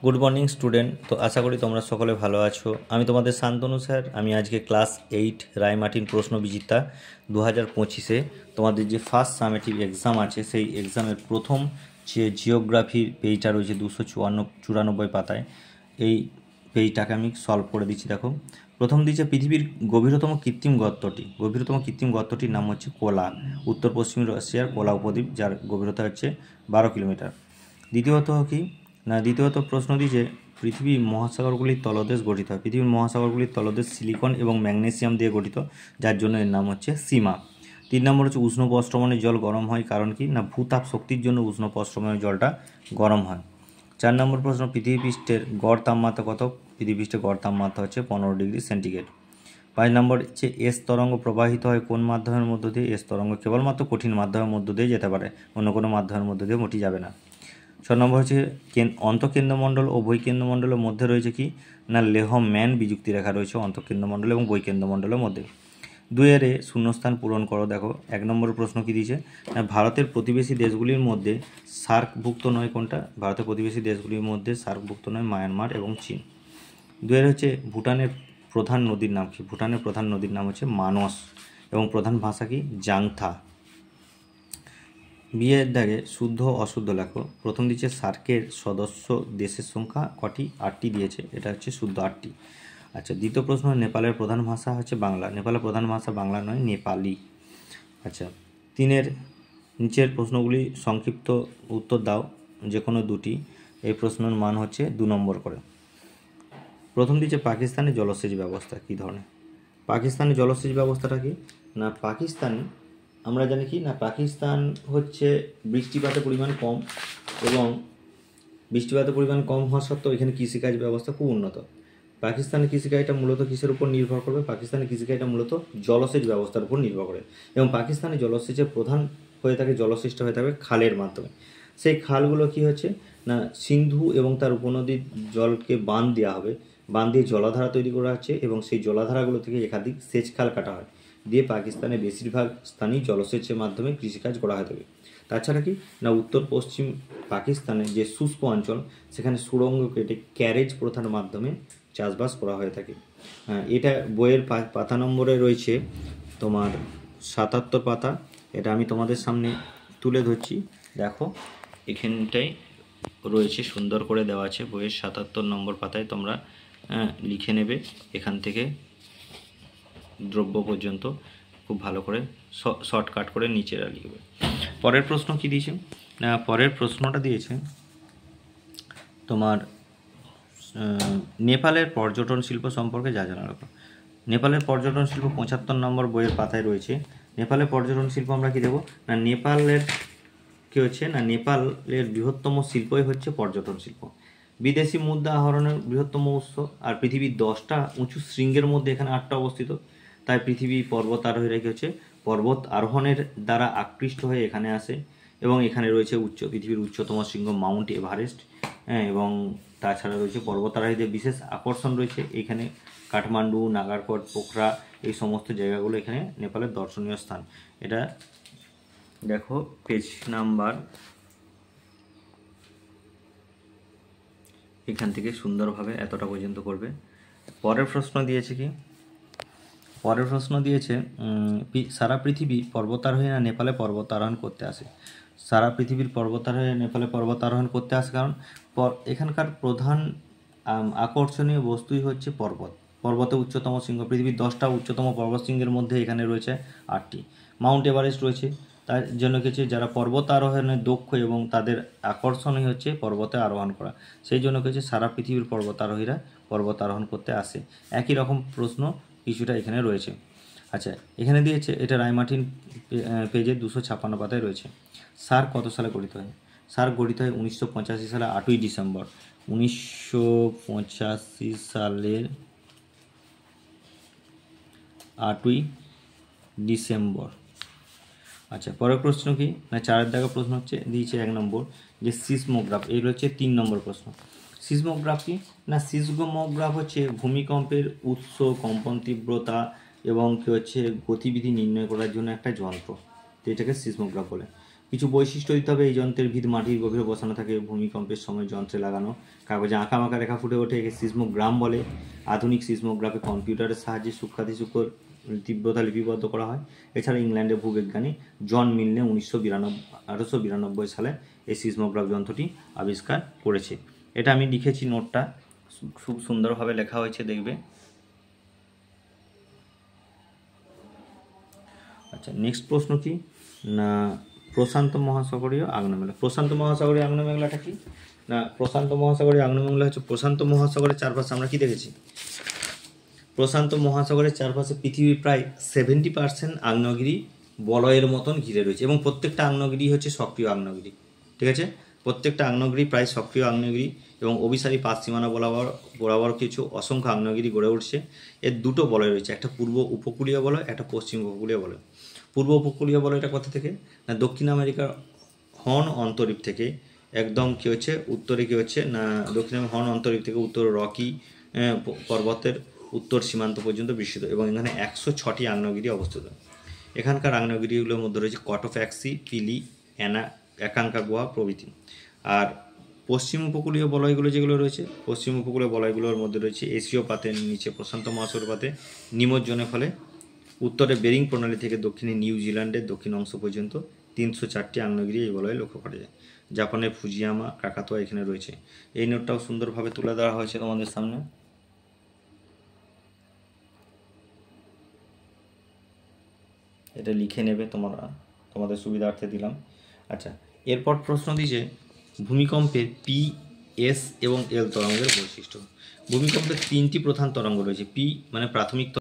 Good morning student. তো আশা করি তোমরা সকলে ভালো আছো। আমি তোমাদের শান্তনু স্যার। আমি আজকে ক্লাস 8 রায়মার্টিন প্রশ্নবিচিত্রা 2025-এ তোমাদের যে ফার্স্ট সামেটিভ এক্সাম আছে সেই এক্সামের প্রথম যে জিওগ্রাফির পেজটা রয়েছে 294 পাতায়, এই পেজটাকে আমি সলভ করে দিচ্ছি। দেখো, প্রথম দিচ্ছে পৃথিবীর গভীরতম কৃত্রিম গর্তটির নাম হচ্ছে কোলা, উত্তর পশ্চিম রাশিয়ার কোলা উপদ্বীপ, যার গভীরতা হচ্ছে 12 কিলোমিটার। দ্বিতীয়ত প্রশ্ন দিয়েছে পৃথিবীর মহাসাগরগুলির তলদেশ গঠিত হয়। পৃথিবীর মহাসাগরগুলির তলদেশ সিলিকন এবং ম্যাগনেসিয়াম দিয়ে গঠিত, যার জন্য এর নাম হচ্ছে সীমা। 3 নম্বর হচ্ছে উষ্ণ প্রস্রবণের জল গরম হয় কারণ কি না ভূতাপ শক্তির জন্য উষ্ণ প্রস্রবণের জলটা গরম হয়। 4 নম্বর প্রশ্ন, পৃথিবী পৃষ্ঠের গড় তাপমাত্রা কত? পৃথিবী পৃষ্ঠের গড় তাপমাত্রা হচ্ছে 15 ডিগ্রি সেন্টিগ্রেড। 5 নম্বর হচ্ছে এস তরঙ্গ প্রবাহিত হয় কোন মাধ্যমের মধ্য দিয়ে? এস তরঙ্গ কেবলমাত্র কঠিন মাধ্যমের মধ্য দিয়ে যেতে পারে, অন্য কোনো মাধ্যমের মধ্য দিয়ে মোটি যাবে না। 6 নম্বর হচ্ছে অন্তঃকেন্দ্রমণ্ডল ও বহিঃকেন্দ্রমণ্ডলের মধ্যে রয়েছে কি না লেহ-ম্যান বিযুক্তি রেখা রয়েছে অন্তঃকেন্দ্রমণ্ডল এবং বহিঃকেন্দ্রমণ্ডলের মধ্যে। 2 শূন্যস্থান পূরণ করো। দেখো 1 নম্বর প্রশ্ন কি দিয়েছে না ভারতের প্রতিবেশী দেশগুলির মধ্যে সার্কভুক্ত নয় কোনটা? ভারতের প্রতিবেশী দেশগুলির মধ্যে সার্কভুক্ত নয় মায়ানমার এবং চীন। 2 হচ্ছে ভুটানের প্রধান নদীর নাম কি? ভুটানের প্রধান নদীর নাম হচ্ছে মানস এবং প্রধান ভাষা কি জাংথা। বিয়ের দাগে শুদ্ধ অশুদ্ধ লেখো। প্রথম দিচ্ছে সার্কের সদস্য দেশের সংখ্যা কটি? 8টি দিয়েছে, এটা হচ্ছে শুদ্ধ 8টি। আচ্ছা, দ্বিতীয় প্রশ্ন, নেপালের প্রধান ভাষা হচ্ছে বাংলা। নেপালের প্রধান ভাষা বাংলা নয়, নেপালি। আচ্ছা, 3 নিচের প্রশ্নগুলি সংক্ষিপ্ত উত্তর দাও, যে কোনো দুটি। এই প্রশ্নের মান হচ্ছে 2 নম্বর করে। প্রথম দিচ্ছে পাকিস্তানের জলসেচ ব্যবস্থা কী ধরনের? পাকিস্তানের জলসেচ ব্যবস্থাটা কি না পাকিস্তানে আমরা জানি কি না পাকিস্তান হচ্ছে বৃষ্টিপাতের পরিমাণ কম, এবং বৃষ্টিপাতের পরিমাণ কম হওয়া সত্ত্বেও এখানে কৃষিকাজ ব্যবস্থা খুব উন্নত। পাকিস্তানের কৃষিকাজটা মূলত কিসের উপর নির্ভর করবে? পাকিস্তানের কৃষিকাজটা মূলত জলসেচ ব্যবস্থার উপর নির্ভর করে, এবং পাকিস্তানের জলসেচের প্রধান জলসেচটা হয়ে থাকে খালের মাধ্যমে। সেই খালগুলো কি হচ্ছে না সিন্ধু এবং তার উপনদীর জলকে বাঁধ দেওয়া হবে, বাঁধ দিয়ে জলাধারা তৈরি করা হচ্ছে, এবং সেই জলাধারাগুলো থেকে একাধিক সেচ খাল কাটা হয়, দিয়ে পাকিস্তানের বেশিরভাগ স্থানীয় জলসেচের মাধ্যমে কৃষিকাজ করা হয়ে থাকে। তাছাড়া কি না উত্তর পশ্চিম পাকিস্তানের যে শুষ্ক অঞ্চল সেখানে সুড়ঙ্গ কেটে ক্যারেজ প্রথার মাধ্যমে চাষবাস করা হয়ে থাকে। এটা বইয়ের পাতা নম্বরে রয়েছে তোমার 77 পাতা। এটা আমি তোমাদের সামনে তুলে ধরছি। দেখো এখানটাই রয়েছে, সুন্দর করে দেওয়া আছে বইয়ের 77 নম্বর পাতায়। তোমরা লিখে নেবে এখান থেকে দ্রব্য পর্যন্ত, খুব ভালো করে শর্টকাট করে নিচেরা লিখবে। পরের প্রশ্ন কি দিয়েছে না পরের প্রশ্নটা দিয়েছে তোমার নেপালের পর্যটন শিল্প সম্পর্কে যা জানা রাখো। নেপালের পর্যটন শিল্প 75 নম্বর বইয়ের পাতায় রয়েছে। নেপালের পর্যটন শিল্প আমরা কি দেবো না নেপালের কি হচ্ছে না নেপালের বৃহত্তম শিল্পই হচ্ছে পর্যটন শিল্প। বিদেশি মুদ্রা আহরণের বৃহত্তম উৎস, আর পৃথিবীর 10টা উঁচু শৃঙ্গের মধ্যে এখানে 8টা অবস্থিত। তাই পৃথিবী পর্বত আরোহীরা কি হচ্ছে পর্বত আরোহণের দ্বারা আকৃষ্ট হয়ে এখানে আসে, এবং এখানে রয়েছে পৃথিবীর উচ্চতম শৃঙ্গ মাউন্ট এভারেস্ট। এবং তাছাড়া রয়েছে পর্বতারোহীদের বিশেষ আকর্ষণ রয়েছে এখানে কাঠমান্ডু, নাগারকোট, পোখরা, এই সমস্ত জায়গাগুলো এখানে নেপালের দর্শনীয় স্থান। এটা দেখো পেজ নাম্বার, এখান থেকে সুন্দরভাবে এতটা পর্যন্ত করবে। পরের প্রশ্ন দিয়েছে কি সারা পৃথিবী পর্বতারোহীরা নেপালে পর্বতারোহণ করতে আসে। সারা পৃথিবীর পর্বতারোহীরা নেপালে পর্বতারোহণ করতে আসে কারণ এখানকার প্রধান আকর্ষণীয় বস্তুই হচ্ছে পর্বতে উচ্চতম শৃঙ্গ। পৃথিবীর 10টা উচ্চতম পর্বত শৃঙ্গের মধ্যে এখানে রয়েছে 8টি। মাউন্ট এভারেস্ট রয়েছে, তার জন্য কিছু যারা পর্বত আরোহণে দক্ষ এবং তাদের আকর্ষণই হচ্ছে পর্বতে আরোহণ করা, সেই জন্য কিছু সারা পৃথিবীর পর্বতারোহীরা পর্বত আরোহণ করতে আসে। একই রকম প্রশ্ন কিছুটা এখানে রয়েছে। আচ্ছা, এখানে দিয়েছে এটা রায়মার্টিন পেজের 256 পাতায় রয়েছে। সার্ক কত সালে গঠিত হয়? সার্ক গঠিত হয় 1985 সালে 8ই ডিসেম্বর। 1985 সালের 8ই ডিসেম্বর। আচ্ছা, পরের প্রশ্ন কি না 4 দাগের প্রশ্ন হচ্ছে দিয়েছে 1 নম্বর যে সিসমোগ্রাফ, এই হচ্ছে 3 নম্বর প্রশ্ন। সিসমোগ্রাফ কি না সিসমোগ্রাফ হচ্ছে ভূমিকম্পের উৎস, কম্পন তীব্রতা এবং কি হচ্ছে গতিবিধি নির্ণয় করার জন্য একটা যন্ত্র, তো এটাকে সিসমোগ্রাফ বলে। কিছু বৈশিষ্ট্য দিতে হবে। এই যন্ত্রের ভিত মাটির গভীরে বসানো থাকে, ভূমিকম্পের সময় যন্ত্রে লাগানো কাগজে আঁকাবাঁকা রেখা ফুটে ওঠে, একে সিসমোগ্রাম বলে। আধুনিক সিসমোগ্রাফে কম্পিউটারের সাহায্যে সূক্ষ্মাতিসূক্ষ্ম তীব্রতা লিপিবদ্ধ করা হয়। এছাড়া ইংল্যান্ডের ভূবিজ্ঞানী জন মিলনে 1892 সালে এই সিসমোগ্রাফ যন্ত্রটি আবিষ্কার করেছে। এটা আমি লিখেছি, নোটটা খুব সুন্দরভাবে লেখা হয়েছে, দেখবে। আচ্ছা, নেক্সট প্রশ্ন কি না, প্রশান্ত মহাসাগরীয় আগ্নেয়মেঘলা। প্রশান্ত মহাসাগরীয় আগ্নেয়মেঘলাটা কি না, প্রশান্ত মহাসাগরীয় আগ্নেয়মেঘলা হচ্ছে প্রশান্ত মহাসাগরের চারপাশে আমরা কি দেখেছি, প্রশান্ত মহাসাগরের চারপাশে পৃথিবীর প্রায় 70% আগ্নেয়গিরি বলয়ের মতন ঘিরে রয়েছে, এবং প্রত্যেকটা আগ্নেয়গিরি হচ্ছে সক্রিয় আগ্নেয়গিরি। ঠিক আছে, প্রত্যেকটা আগ্নেয়গিরি প্রায় সক্রিয় আগ্নেয়গিরি, এবং অভিসারী পাত সীমানা বরাবর কিছু অসংখ্য আগ্নেয়গিরি গড়ে উঠছে। এর দুটো বলয় রয়েছে, একটা পূর্ব উপকূলীয় বলয়, একটা পশ্চিম উপকূলীয় বলয়। পূর্ব উপকূলীয় বলয়টা কোথা থেকে না, দক্ষিণ আমেরিকার হর্ন অন্তরীপ থেকে একদম কী হচ্ছে উত্তরে কী হচ্ছে না, দক্ষিণ আমেরিকার হর্ন অন্তরীপ থেকে উত্তর রকি পর্বতের উত্তর সীমান্ত পর্যন্ত বিস্তৃত, এবং এখানে 106টি আগ্নেয়গিরি অবস্থিত। এখানকার আগ্নেয়গিরিগুলোর মধ্যে রয়েছে কটোফ্যাক্সি, পিলি, একাঙ্কা গুহা প্রভৃতি। আর পশ্চিম উপকূলীয় বলয়গুলো যেগুলো রয়েছে, পশ্চিম উপকূলীয় বলয়গুলোর মধ্যে রয়েছে এশীয় পাতের নিচে প্রশান্ত মহাসাগর পাতে নিমজ্জনের ফলে উত্তরে বেরিং প্রণালী থেকে দক্ষিণে নিউজিল্যান্ডের দক্ষিণ অংশ পর্যন্ত 304টি আগ্নেয়গিরি এই বলয়ে লক্ষ্য করা যায়। জাপানের ফুজিয়ামা, কাকাতোয়া এখানে রয়েছে। এই নোটটাও সুন্দরভাবে তুলে দেওয়া হয়েছে তোমাদের সামনে। এটা লিখে নেবে তোমরা, তোমাদের সুবিধার্থে দিলাম। আচ্ছা, এরপর প্রশ্ন দিয়েছে ভূমিকম্পের পি, এস এবং এল তরঙ্গের বৈশিষ্ট্য। ভূমিকম্পের 3টি প্রধান তরঙ্গ রয়েছে। পি মানে প্রাথমিক তরঙ্গ,